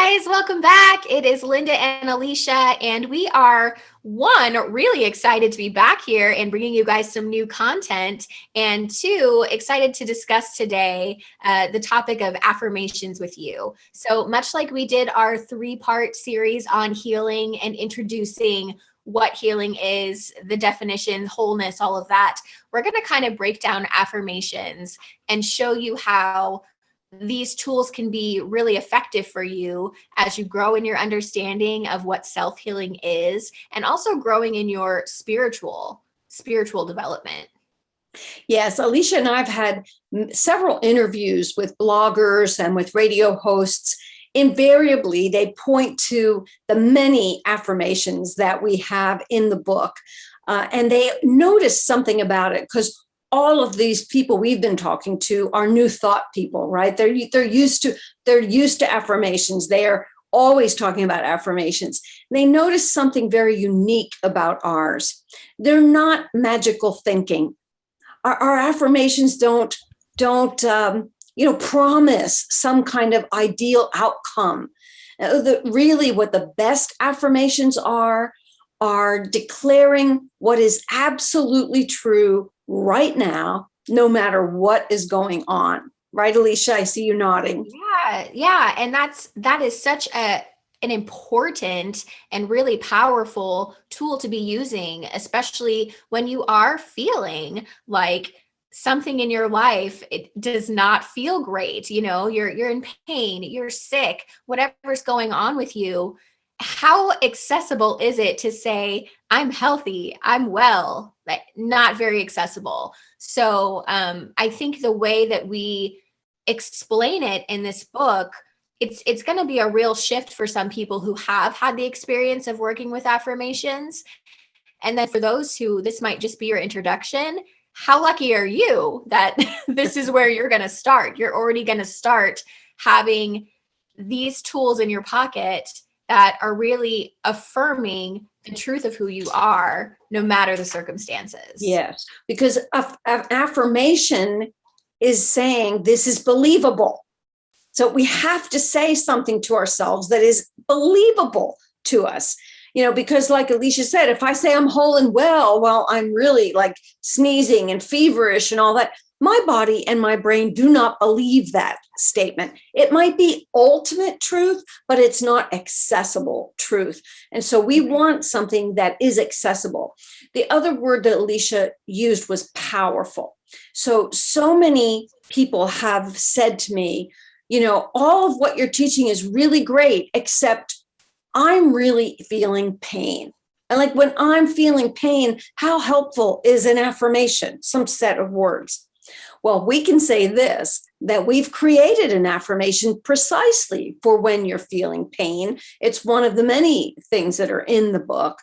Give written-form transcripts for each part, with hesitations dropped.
guys, welcome back. It is Linda and Alicia, and we are really excited to be back here and bringing you guys some new content, and two, excited to discuss today the topic of affirmations with you. So much like we did our 3-part series on healing and introducing what healing is, the definition, wholeness, all of that, we're going to kind of break down affirmations and show you how these tools can be really effective for you as you grow in your understanding of what self-healing is, and also growing in your spiritual development. Yes, Alicia and I have had several interviews with bloggers and with radio hosts. Invariably, they point to the many affirmations that we have in the book, and they notice something about it because all of these people we've been talking to are new thought people, right? They're used to affirmations. They are always talking about affirmations. They notice something very unique about ours. They're not magical thinking. Our affirmations don't promise some kind of ideal outcome. Really, what the best affirmations are declaring what is absolutely true right now, no matter what is going on. Right, Alicia? I see you nodding. Yeah. And that is such an important and really powerful tool to be using, especially when you are feeling like something in your life, it does not feel great. You're in pain, you're sick, whatever's going on with you. How accessible is it to say, I'm healthy, I'm well? Like, not very accessible. So I think the way that we explain it in this book, it's going to be a real shift for some people who have had the experience of working with affirmations. And then for those who this might just be your introduction, how lucky are you that this is where you're going to start? You're already going to start having these tools in your pocket that are really affirming the truth of who you are, no matter the circumstances. Yes, because affirmation is saying this is believable. So we have to say something to ourselves that is believable to us. Because like Alicia said, if I say I'm whole and well, I'm really like sneezing and feverish and all that. My body and my brain do not believe that statement. It might be ultimate truth, but it's not accessible truth. And so we want something that is accessible. The other word that Alicia used was powerful. So many people have said to me, all of what you're teaching is really great, except I'm really feeling pain. And like when I'm feeling pain, how helpful is an affirmation, some set of words? Well, we can say this, that we've created an affirmation precisely for when you're feeling pain. It's one of the many things that are in the book.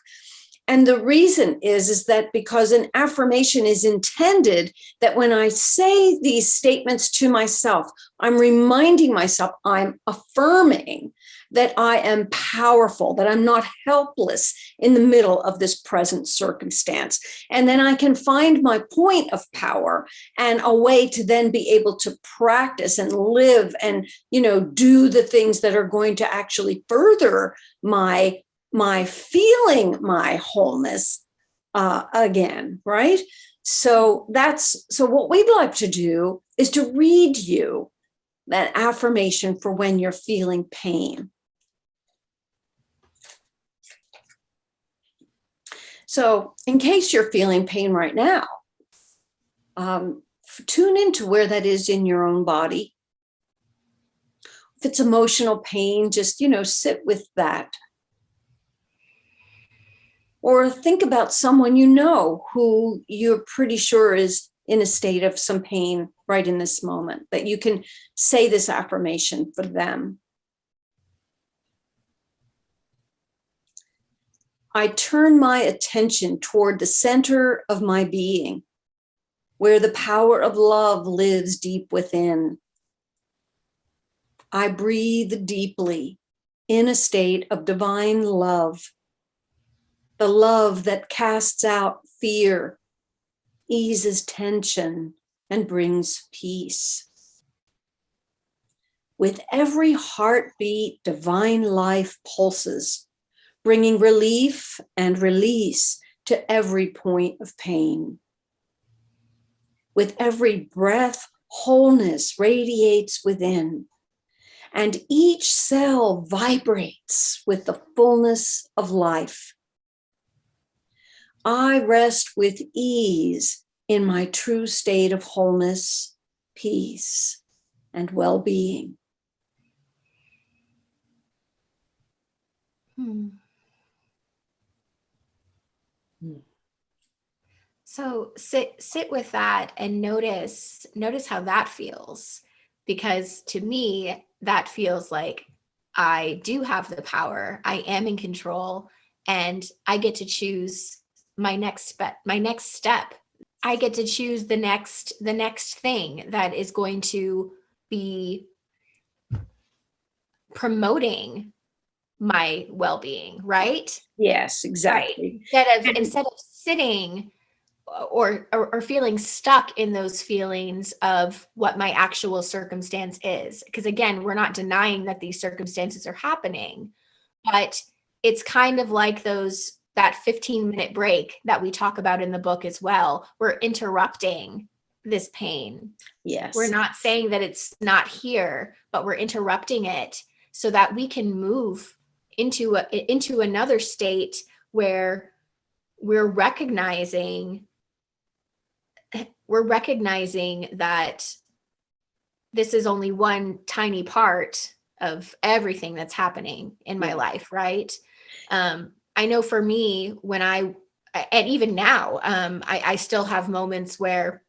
And the reason is that because an affirmation is intended that when I say these statements to myself, I'm reminding myself, I'm affirming that I am powerful, that I'm not helpless in the middle of this present circumstance. And then I can find my point of power and a way to then be able to practice and live and, do the things that are going to actually further my feeling my wholeness again, right? So what we'd like to do is to read you that affirmation for when you're feeling pain. So in case you're feeling pain right now, tune into where that is in your own body. If it's emotional pain, just, sit with that. Or think about someone who you're pretty sure is in a state of some pain right in this moment, that you can say this affirmation for them. I turn my attention toward the center of my being, where the power of love lives deep within. I breathe deeply in a state of divine love, the love that casts out fear, eases tension, and brings peace. With every heartbeat, divine life pulses, bringing relief and release to every point of pain. With every breath, wholeness radiates within, and each cell vibrates with the fullness of life. I rest with ease in my true state of wholeness, peace, and well-being. So sit with that and notice how that feels, because to me that feels like I do have the power. I am in control, and I get to choose my next step. I get to choose the next thing that is going to be promoting my well-being, right? Yes, exactly. Right. Instead of sitting or feeling stuck in those feelings of what my actual circumstance is. Because again, we're not denying that these circumstances are happening, but it's kind of like that 15-minute break that we talk about in the book as well. We're interrupting this pain. Yes. We're not saying that it's not here, but we're interrupting it so that we can move into another state where we're recognizing that this is only one tiny part of everything that's happening in my life, right? I know for me, and even now, I still have moments where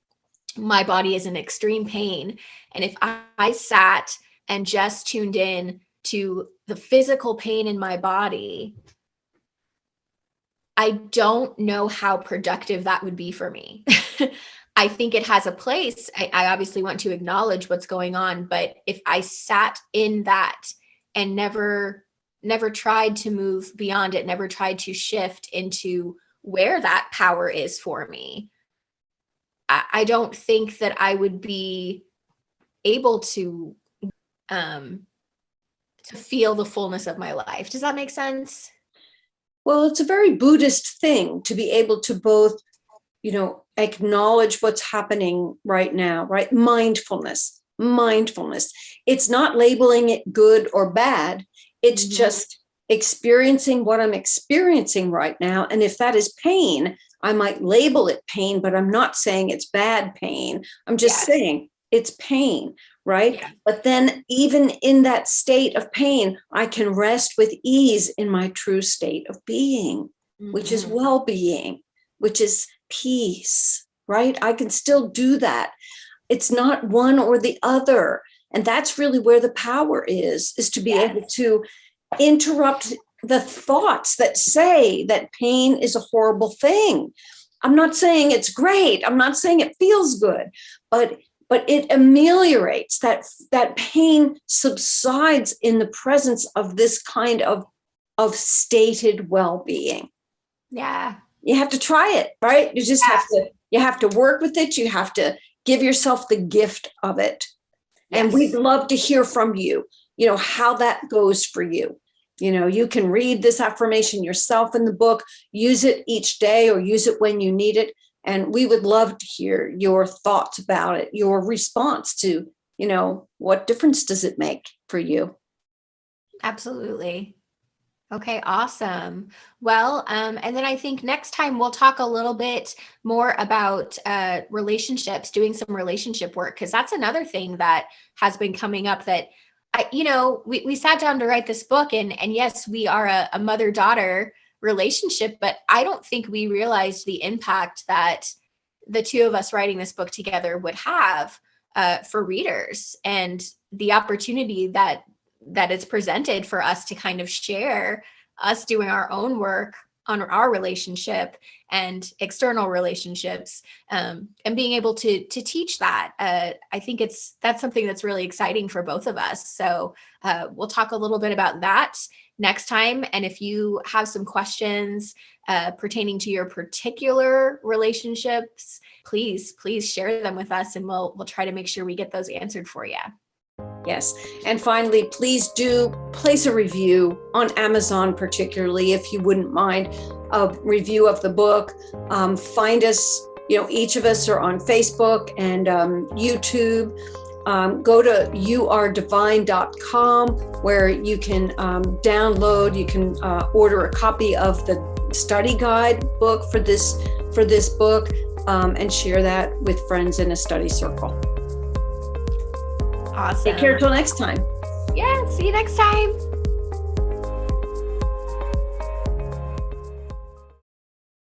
my body is in extreme pain. And if I sat and just tuned in to the physical pain in my body, I don't know how productive that would be for me. I think it has a place. I obviously want to acknowledge what's going on, but if I sat in that and never tried to move beyond it, never tried to shift into where that power is for me, I don't think that I would be able to feel the fullness of my life. Does that make sense? Well, it's a very Buddhist thing to be able to both, acknowledge what's happening right now, right? Mindfulness. It's not labeling it good or bad. It's just experiencing what I'm experiencing right now. And if that is pain, I might label it pain, but I'm not saying it's bad pain. I'm just saying it's pain, right? Yeah. But then even in that state of pain, I can rest with ease in my true state of being, which is well-being, which is peace, right? I can still do that. It's not one or the other. And that's really where the power is to be able to interrupt the thoughts that say that pain is a horrible thing. I'm not saying it's great. I'm not saying it feels good, but it ameliorates that pain subsides in the presence of this kind of stated well-being. Yeah. You have to try it, right? You just have to work with it. You have to give yourself the gift of it. Yes. And we'd love to hear from you, how that goes for you. You can read this affirmation yourself in the book, use it each day or use it when you need it. And we would love to hear your thoughts about it, your response to, what difference does it make for you? Absolutely. Okay, awesome. Well, and then I think next time we'll talk a little bit more about relationships, doing some relationship work, because that's another thing that has been coming up that we sat down to write this book, and yes, we are a mother-daughter relationship, but I don't think we realized the impact that the two of us writing this book together would have for readers, and the opportunity that it's presented for us to kind of share us doing our own work on our relationship and external relationships, and being able to teach that. I think that's something that's really exciting for both of us. So we'll talk a little bit about that next time. And if you have some questions pertaining to your particular relationships, please share them with us, and we'll try to make sure we get those answered for you. Yes. And finally, please do place a review on Amazon, particularly if you wouldn't mind a review of the book. Find us, each of us are on Facebook and YouTube. Go to youaredivine.com where you can download, you can order a copy of the study guide book for this book, and share that with friends in a study circle. Awesome. Take care till next time. Yeah, see you next time.